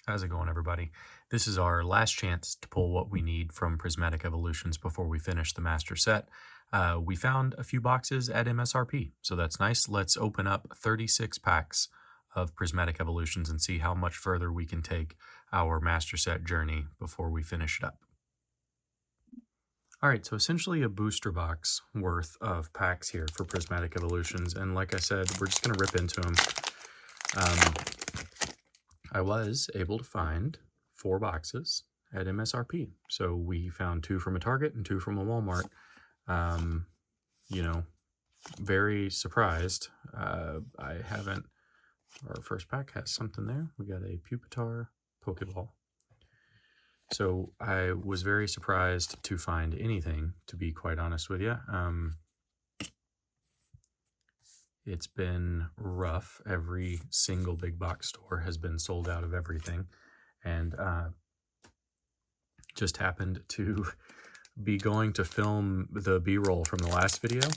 How's it going, everybody? This is our last chance to pull what we need from Prismatic Evolutions before we finish the master set. We found a few boxes at MSRP, so that's nice. Let's open up 36 packs of Prismatic Evolutions and see how much further we can take our master set journey before we finish it up. All right, so essentially a booster box worth of packs here for Prismatic Evolutions, and like I said, we're just going to rip into them. I was able to find 4 boxes at MSRP. So we found 2 from a Target and 2 from a Walmart. You know, very surprised. I haven't, our first pack has something there. We got a Pupitar Pokeball. So I was very surprised to find anything, to be quite honest with you. It's been rough. Every single big box store has been sold out of everything. And just happened to be going to film the B-roll from the last video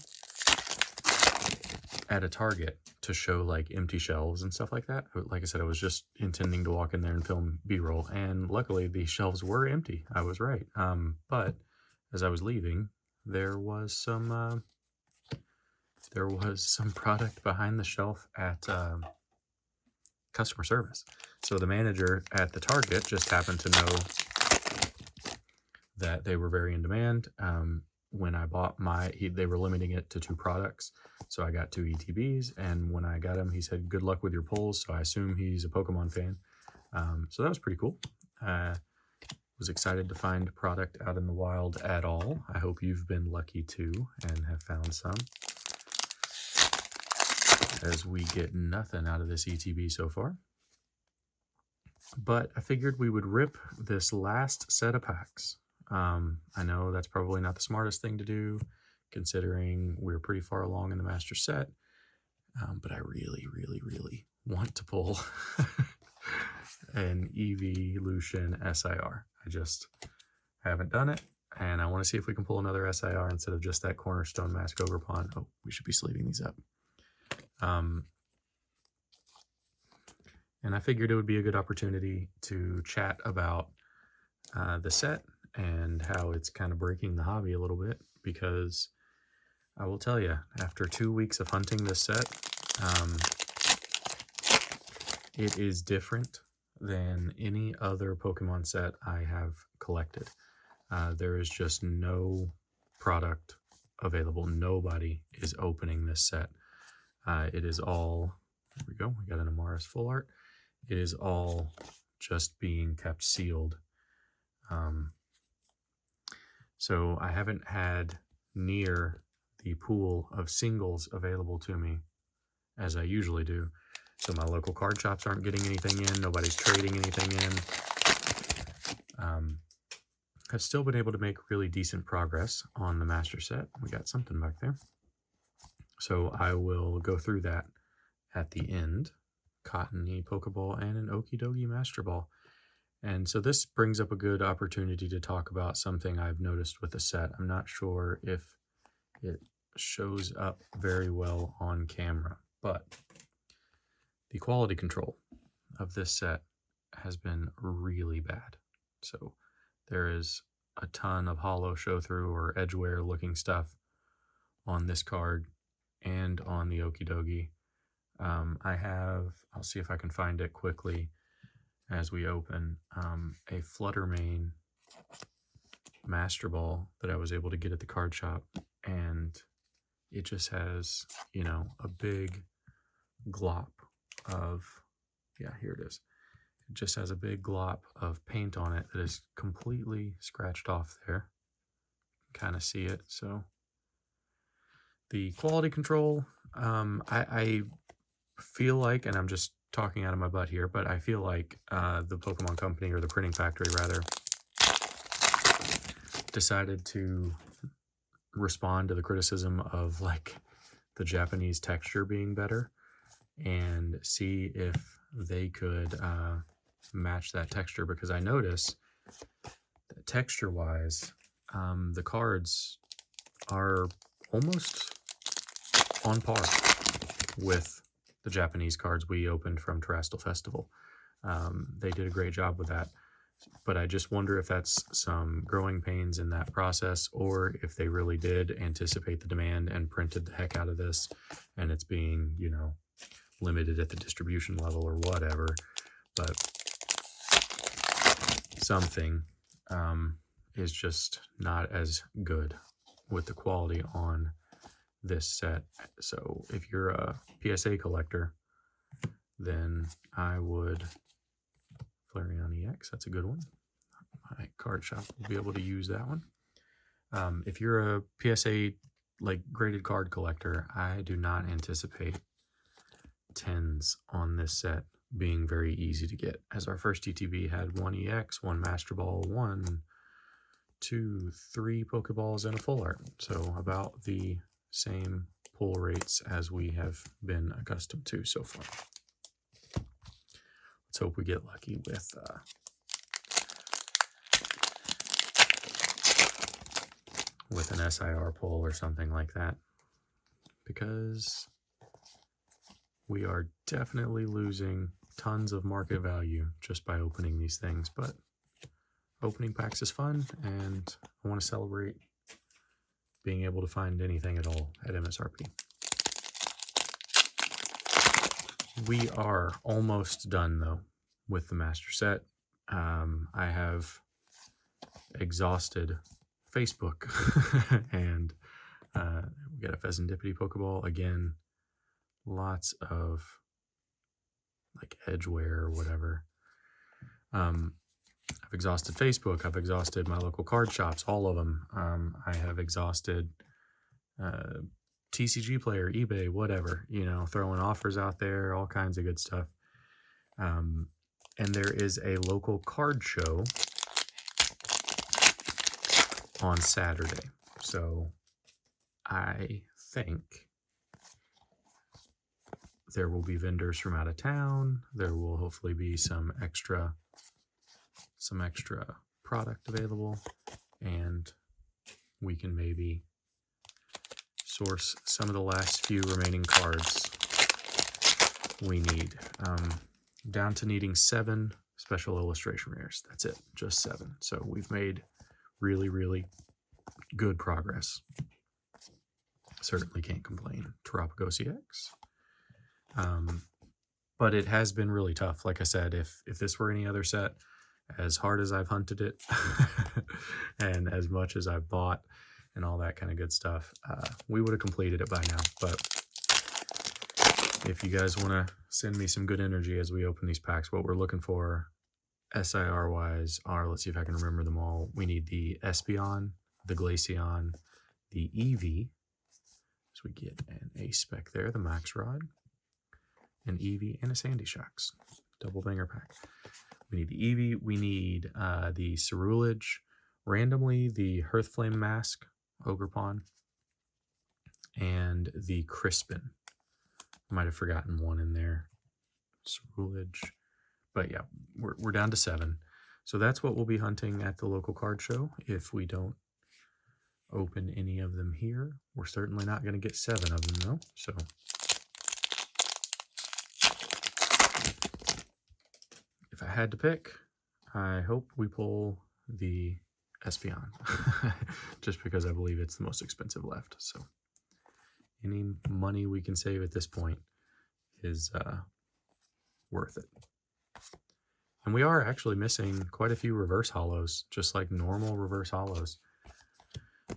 at a Target to show like empty shelves and stuff like that. Like I said, I was just intending to walk in there and film B-roll, and luckily the shelves were empty. I was right. But as I was leaving, there was some product behind the shelf at customer service. So the manager at the Target just happened to know that they were very in demand. When I bought they were limiting it to 2 products. So I got 2 ETBs, and when I got him, he said, "Good luck with your pulls." So I assume he's a Pokemon fan. So that was pretty cool. Was excited to find product out in the wild at all. I hope you've been lucky too and have found some, as we get nothing out of this ETB so far. But I figured we would rip this last set of packs. I know that's probably not the smartest thing to do, considering we're pretty far along in the master set, but I really, really, really want to pull an Evolution SIR. I just haven't done it, and I want to see if we can pull another SIR instead of just that Cornerstone Mask Overpawn. Oh, we should be sleeving these up. And I figured it would be a good opportunity to chat about the set and how it's kind of breaking the hobby a little bit, because I will tell you, after 2 weeks of hunting this set, it is different than any other Pokemon set I have collected. There is just no product available. Nobody is opening this set. It is all, there we go, we got an Amaris full art. It is all just being kept sealed. So I haven't had near the pool of singles available to me as I usually do. So my local card shops aren't getting anything in. Nobody's trading anything in. I've still been able to make really decent progress on the master set. We got something back there. So I will go through that at the end. Cottony Pokeball and an Okidogi Master Ball. And so this brings up a good opportunity to talk about something I've noticed with the set. I'm not sure if it shows up very well on camera, but the quality control of this set has been really bad. So there is a ton of hollow show through or edgeware looking stuff on this card and on the Okidogi. I'll see if I can find it quickly as we open, a Fluttermane Master Ball that I was able to get at the card shop, and it just has, you know, a big glop of, yeah, here it is. It just has a big glop of paint on it that is completely scratched off there. Kind of see it. So the quality control, I feel like, and I'm just talking out of my butt here, but I feel like the Pokemon Company, or the printing factory rather, decided to respond to the criticism of like the Japanese texture being better and see if they could match that texture, because I notice that texture wise the cards are almost on par with the Japanese cards we opened from Terastal Festival. They did a great job with that. But I just wonder if that's some growing pains in that process, or if they really did anticipate the demand and printed the heck out of this, and it's being, you know, limited at the distribution level or whatever. But something is just not as good with the quality on this set. So if you're a PSA collector, then I would Flareon EX, that's a good one. My card shop will be able to use that one. If you're a PSA like graded card collector, I do not anticipate 10s on this set being very easy to get, as our first TTB had 1 EX, 1 Master Ball, 1, 2, 3 Pokeballs, and a full art. So about the same pull rates as we have been accustomed to so far. Let's hope we get lucky with an SIR pull or something like that, because we are definitely losing tons of market value just by opening these things. But opening packs is fun, and I want to celebrate being able to find anything at all at MSRP. We are almost done though with the master set. I have exhausted Facebook and we got a Pheasantipity Pokeball again. Lots of like edgeware or whatever. I've exhausted Facebook. I've exhausted my local card shops, all of them. I have exhausted TCG Player, eBay, whatever, you know, throwing offers out there, all kinds of good stuff. And there is a local card show on Saturday. So I think there will be vendors from out of town. There will hopefully be some extra product available, and we can maybe source some of the last few remaining cards we need. Down to needing 7 special illustration rares. That's it, just 7. So we've made really, really good progress. Certainly can't complain. Tropico CX. But it has been really tough. Like I said, if this were any other set, as hard as I've hunted it and as much as I've bought and all that kind of good stuff, we would have completed it by now. But if you guys want to send me some good energy as we open these packs, what we're looking for SIR wise are, let's see if I can remember them all. We need the Espeon, the Glaceon, the Eevee, so we get an Ace Spec there, the Max Rod, an Eevee, and a Sandy Shocks. Double banger pack. We need the Eevee, we need the Cerulege, randomly the Hearthflame Mask, Ogerpon, and the Crispin. Might have forgotten one in there. Cerulege. But yeah, we're down to 7. So that's what we'll be hunting at the local card show. If we don't open any of them here, we're certainly not going to get 7 of them though. So if I had to pick, I hope we pull the Espeon, just because I believe it's the most expensive left. So any money we can save at this point is worth it. And we are actually missing quite a few reverse hollows, just like normal reverse hollows.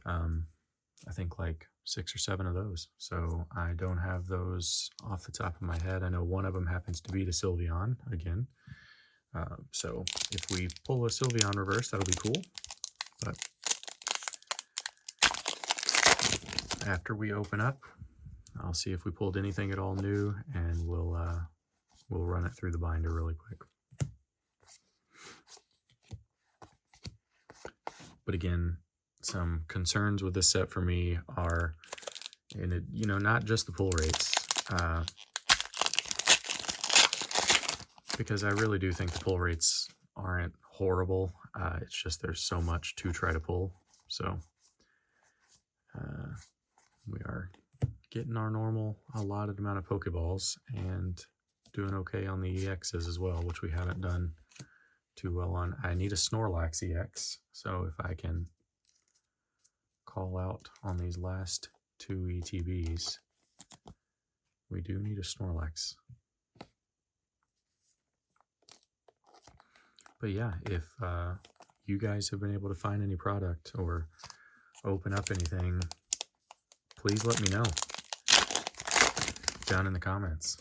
I think like 6 or 7 of those. So I don't have those off the top of my head. I know one of them happens to be the Sylveon again. So if we pull a Sylveon reverse, that'll be cool. But after we open up, I'll see if we pulled anything at all new, and we'll run it through the binder really quick. But again, some concerns with this set for me are, not just the pull rates, because I really do think the pull rates aren't horrible. It's just there's so much to try to pull. So we are getting our normal allotted amount of Pokeballs and doing okay on the EXs as well, which we haven't done too well on. I need a Snorlax EX, so if I can call out on these last 2 ETBs, we do need a Snorlax. But yeah, if you guys have been able to find any product or open up anything, please let me know down in the comments.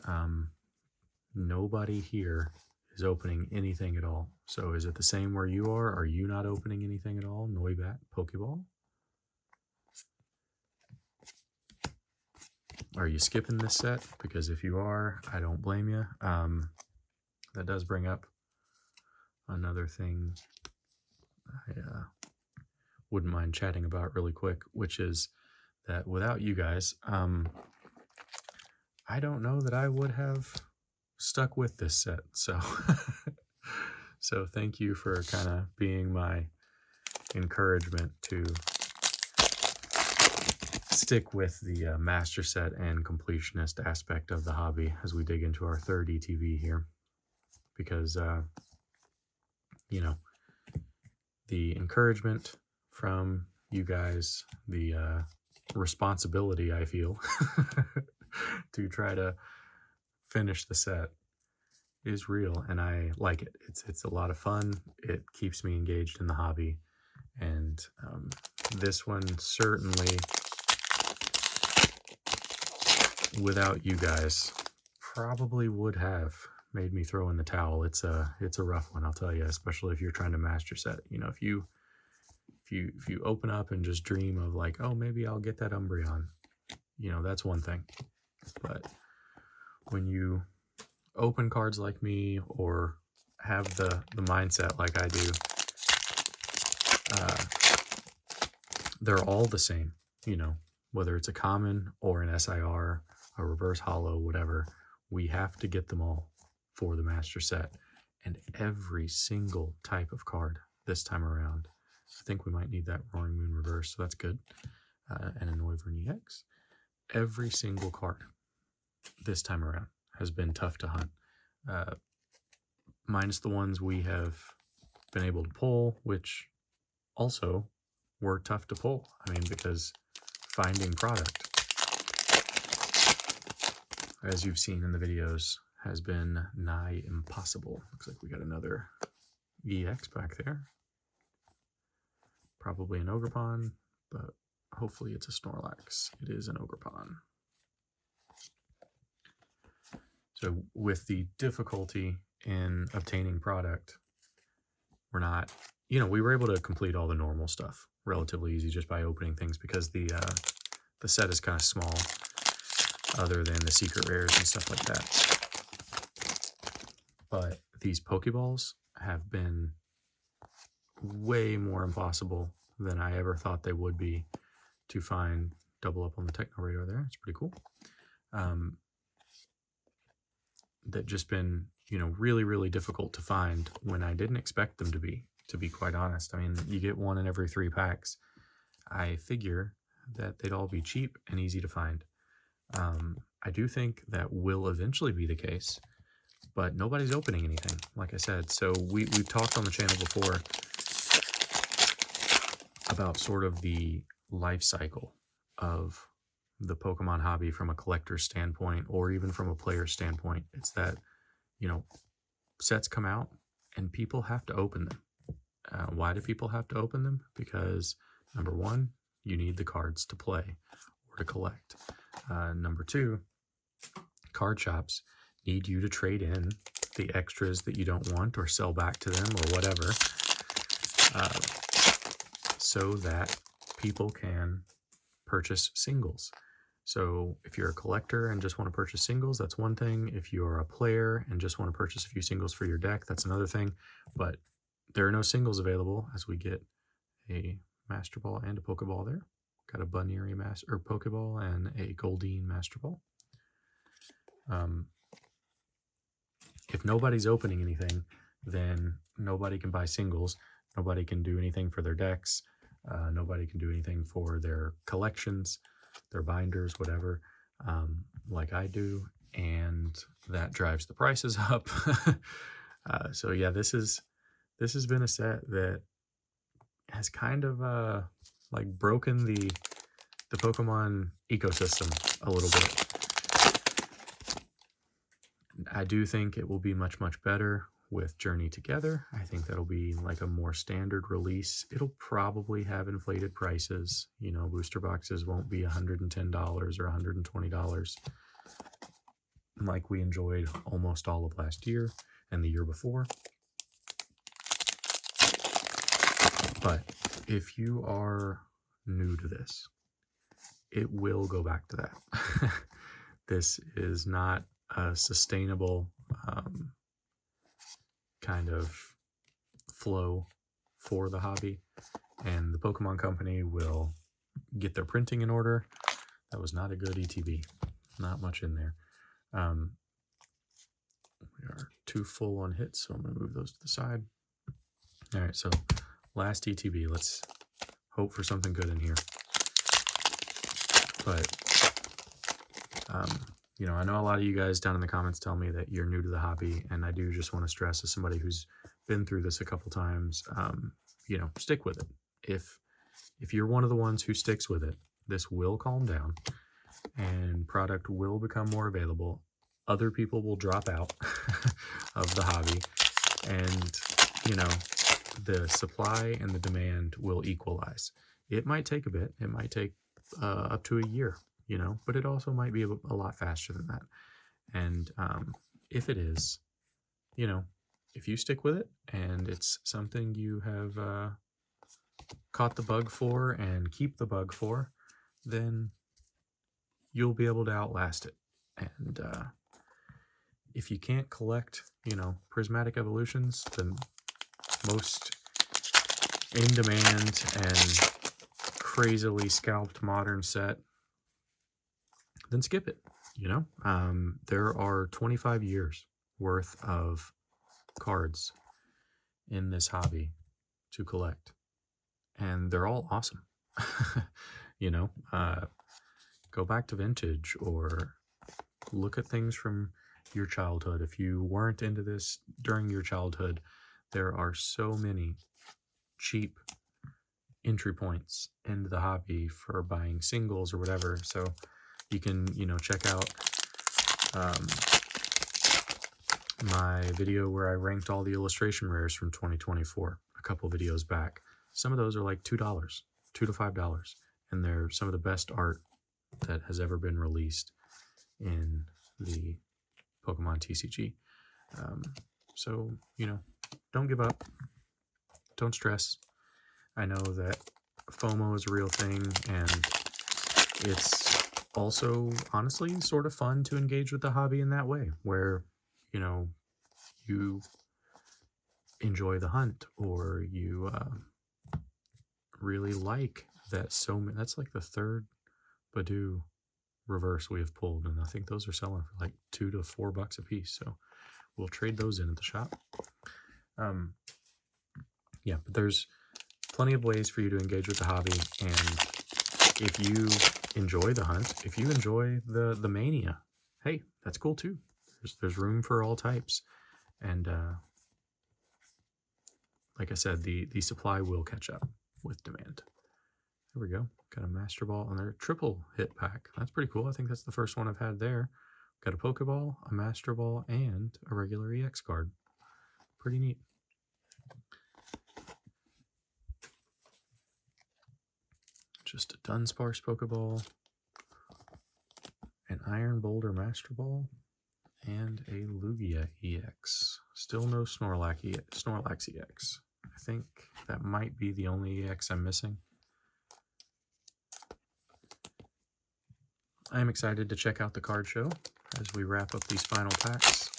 Nobody here is opening anything at all. So is it the same where you are? Are you not opening anything at all? Noibat Pokeball? Are you skipping this set? Because if you are, I don't blame you. That does bring up another thing I wouldn't mind chatting about really quick, which is that without you guys, I don't know that I would have stuck with this set. So, so thank you for kind of being my encouragement to stick with the master set and completionist aspect of the hobby as we dig into our third ETV here, because you know, the encouragement from you guys, the responsibility I feel to try to finish the set is real, and I like it. It's a lot of fun. It keeps me engaged in the hobby, and this one certainly, without you guys, probably would have made me throw in the towel. It's a rough one, I'll tell you, especially if you're trying to master set. You know, if you open up and just dream of like, oh, maybe I'll get that Umbreon, you know, that's one thing. But when you open cards like me, or have the mindset like I do, they're all the same, you know, whether it's a common or an SIR, a reverse holo, whatever, we have to get them all for the master set. And every single type of card this time around, I think we might need that Roaring Moon reverse, so that's good, and a Noivern EX. Every single card this time around has been tough to hunt, minus the ones we have been able to pull, which also were tough to pull. I mean, because finding product, as you've seen in the videos, has been nigh impossible. Looks like we got another EX back there. Probably an Ogerpon, but hopefully it's a Snorlax. It is an Ogerpon. So with the difficulty in obtaining product, we're not, you know, we were able to complete all the normal stuff relatively easy just by opening things, because the set is kind of small, other than the secret rares and stuff like that. But these Pokeballs have been way more impossible than I ever thought they would be to find. Double up on the Techno Radar there. It's pretty cool. That just been, you know, really, really difficult to find when I didn't expect them to be quite honest. I mean, you get one in every 3 packs. I figure that they'd all be cheap and easy to find. I do think that will eventually be the case, but nobody's opening anything, like I said. So we've talked on the channel before about sort of the life cycle of the Pokemon hobby from a collector's standpoint, or even from a player's standpoint. It's that, you know, sets come out and people have to open them. Why do people have to open them? Because number one, you need the cards to play or to collect. Number two, card shops need you to trade in the extras that you don't want or sell back to them or whatever, so that people can purchase singles. So if you're a collector and just want to purchase singles, that's one thing. If you're a player and just want to purchase a few singles for your deck, that's another thing. But there are no singles available, as we get a Master Ball and a Pokeball there. Got a Buneary Pokeball and a Goldeen Master Ball. If nobody's opening anything, then nobody can buy singles. Nobody can do anything for their decks. Nobody can do anything for their collections, their binders, whatever, like I do. and that drives the prices up. So yeah, this has been a set that has kind of like broken the Pokemon ecosystem a little bit. I do think it will be much better with Journey Together. I think that'll be like a more standard release. It'll probably have inflated prices. You know, booster boxes won't be $110 or $120 like we enjoyed almost all of last year and the year before. But if you are new to this, it will go back to that. This is not a sustainable kind of flow for the hobby, and the Pokemon Company will get their printing in order. That was not a good ETB. Not much in there. We are too full on hits, so I'm going to move those to the side. All right, so last ETB. Let's hope for something good in here. But, you know, I know a lot of you guys down in the comments tell me that you're new to the hobby, and I do just want to stress, as somebody who's been through this a couple times, you know, stick with it. If you're one of the ones who sticks with it, this will calm down, and product will become more available. Other people will drop out of the hobby, and, you know, the supply and the demand will equalize. It might take a bit. It might take up to a year, you know, but it also might be a lot faster than that. And if it is, you know, if you stick with it and it's something you have caught the bug for and keep the bug for, then you'll be able to outlast it. And if you can't collect, you know, Prismatic Evolutions, the most in demand and crazily scalped modern set, then skip it. You know, there are 25 years worth of cards in this hobby to collect, and they're all awesome. You know, go back to vintage or look at things from your childhood. If you weren't into this during your childhood, there are so many cheap entry points into the hobby for buying singles or whatever. So you can, you know, check out my video where I ranked all the illustration rares from 2024 a couple videos back. Some of those are like $2 $2 to $5, and they're some of the best art that has ever been released in the Pokemon TCG. So, you know, don't give up. Don't stress. I know that FOMO is a real thing, and it's also, honestly, sort of fun to engage with the hobby in that way, where, you know, you enjoy the hunt, or you really like that. That's like the third Badoo reverse we have pulled, and I think those are selling for like $2 to $4 a piece, so we'll trade those in at the shop. Yeah, but there's plenty of ways for you to engage with the hobby, and if you enjoy the hunt, if you enjoy the mania, hey, that's cool too. There's room for all types, and like I said, the supply will catch up with demand. There we go. Got a Master Ball and their triple hit pack. That's pretty cool. I think that's the first one I've had there. Got a Pokeball, a Master Ball, and a regular EX card. Pretty neat. Just a Dunsparce Pokeball, an Iron Boulder Master Ball, and a Lugia EX. Still no Snorlax EX. I think that might be the only EX I'm missing. I am excited to check out the card show as we wrap up these final packs.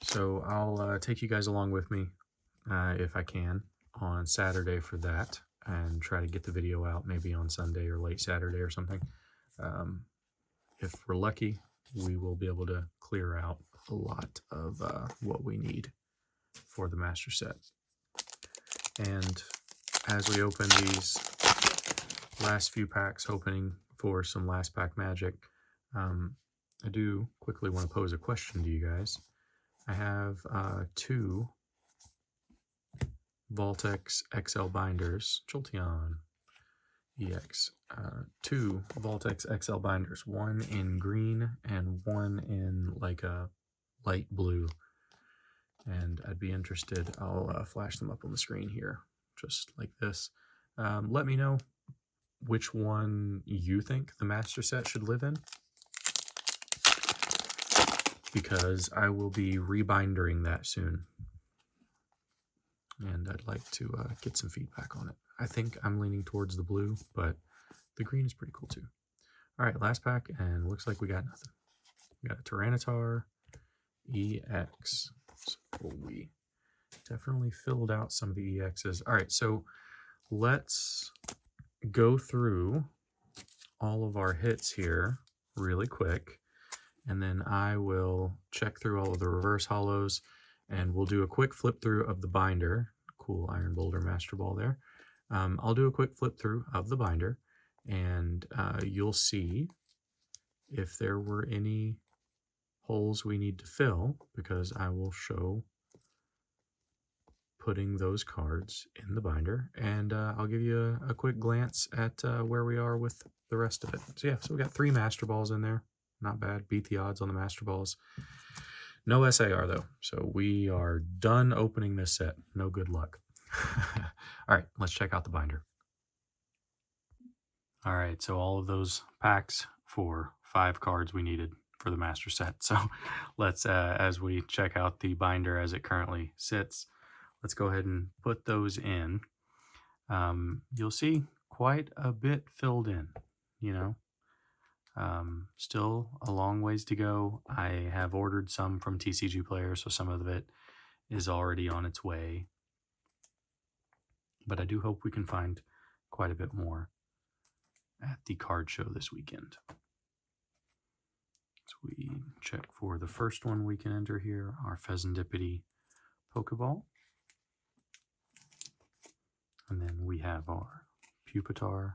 So I'll take you guys along with me, if I can, on Saturday for that, and try to get the video out maybe on Sunday or late Saturday or something. If we're lucky, we will be able to clear out a lot of what we need for the master set. And as we open these last few packs, hoping for some last pack magic, I do quickly want to pose a question to you guys. I have 2 Voltex XL binders, Jolteon EX, 2 Voltex XL binders, one in green and one in like a light blue. And I'd be interested, I'll flash them up on the screen here, just like this. Let me know which one you think the master set should live in, because I will be rebindering that soon. And I'd like to get some feedback on it. I think I'm leaning towards the blue, but the green is pretty cool too. All right, last pack, and looks like we got nothing. We got a Tyranitar EX. So we definitely filled out some of the EXs. All right, so let's go through all of our hits here really quick, and then I will check through all of the reverse hollows, and we'll do a quick flip through of the binder. Cool Iron Boulder Master Ball there. I'll do a quick flip through of the binder, and you'll see if there were any holes we need to fill, because I will show putting those cards in the binder, and I'll give you a quick glance at where we are with the rest of it. So yeah, so we got 3 Master Balls in there. Not bad. Beat the odds on the Master Balls. No SAR though, so we are done opening this set. No good luck. All right, let's check out the binder. All right, so all of those packs for 5 cards we needed for the master set. So let's, as we check out the binder as it currently sits, let's go ahead and put those in. You'll see quite a bit filled in, you know. Still a long ways to go. I have ordered some from TCG Player, so some of it is already on its way. But I do hope we can find quite a bit more at the card show this weekend. So we check for the first one we can enter here, our Pheasantipity Pokeball. And then we have our Pupitar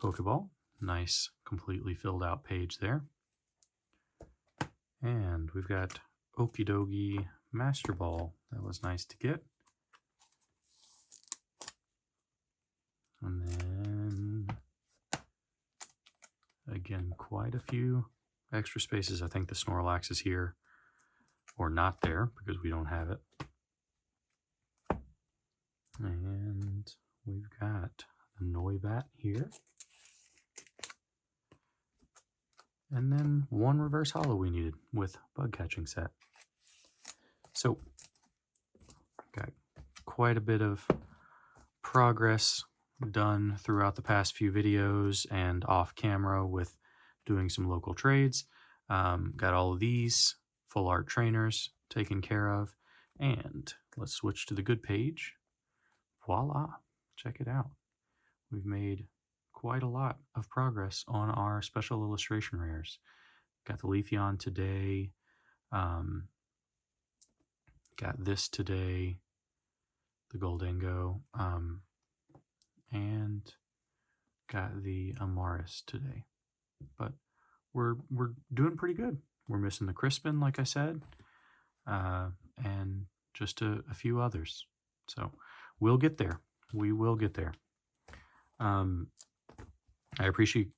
Pokeball. Nice, completely filled out page there. And we've got Okidogi Master Ball. That was nice to get. And then, again, quite a few extra spaces. I think the Snorlax is here, or not there, because we don't have it. And we've got the Noibat here. And then 1 reverse hollow we needed with bug catching set. So, got quite a bit of progress done throughout the past few videos and off camera with doing some local trades. Got all of these full art trainers taken care of. And let's switch to the good page. Voila, check it out. We've made quite a lot of progress on our special illustration rares. Got the Leafeon today. Got this today, the Goldengo, and got the Amaris today. But we're doing pretty good. We're missing the Crispin, like I said, and just a few others. So we'll get there. We will get there. I appreciate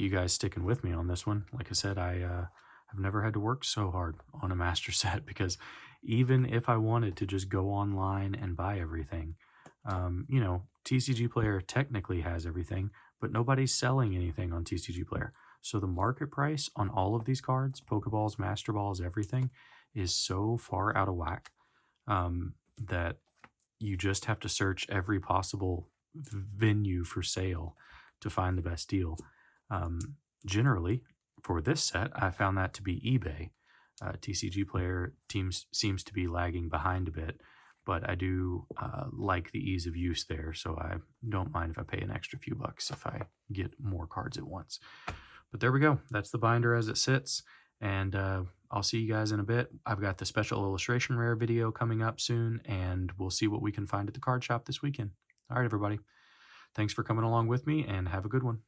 you guys sticking with me on this one. Like I said, I've never had to work so hard on a master set, because even if I wanted to just go online and buy everything, you know, TCG Player technically has everything, but nobody's selling anything on TCG Player. So the market price on all of these cards, Pokeballs, Master Balls, everything, is so far out of whack that you just have to search every possible venue for sale to find the best deal. Generally, for this set, I found that to be eBay. TCG Player seems to be lagging behind a bit, but I do like the ease of use there, so I don't mind if I pay an extra few bucks if I get more cards at once. But there we go. That's the binder as it sits, and I'll see you guys in a bit. I've got the special illustration rare video coming up soon, and we'll see what we can find at the card shop this weekend. All right, everybody. Thanks for coming along with me, and have a good one.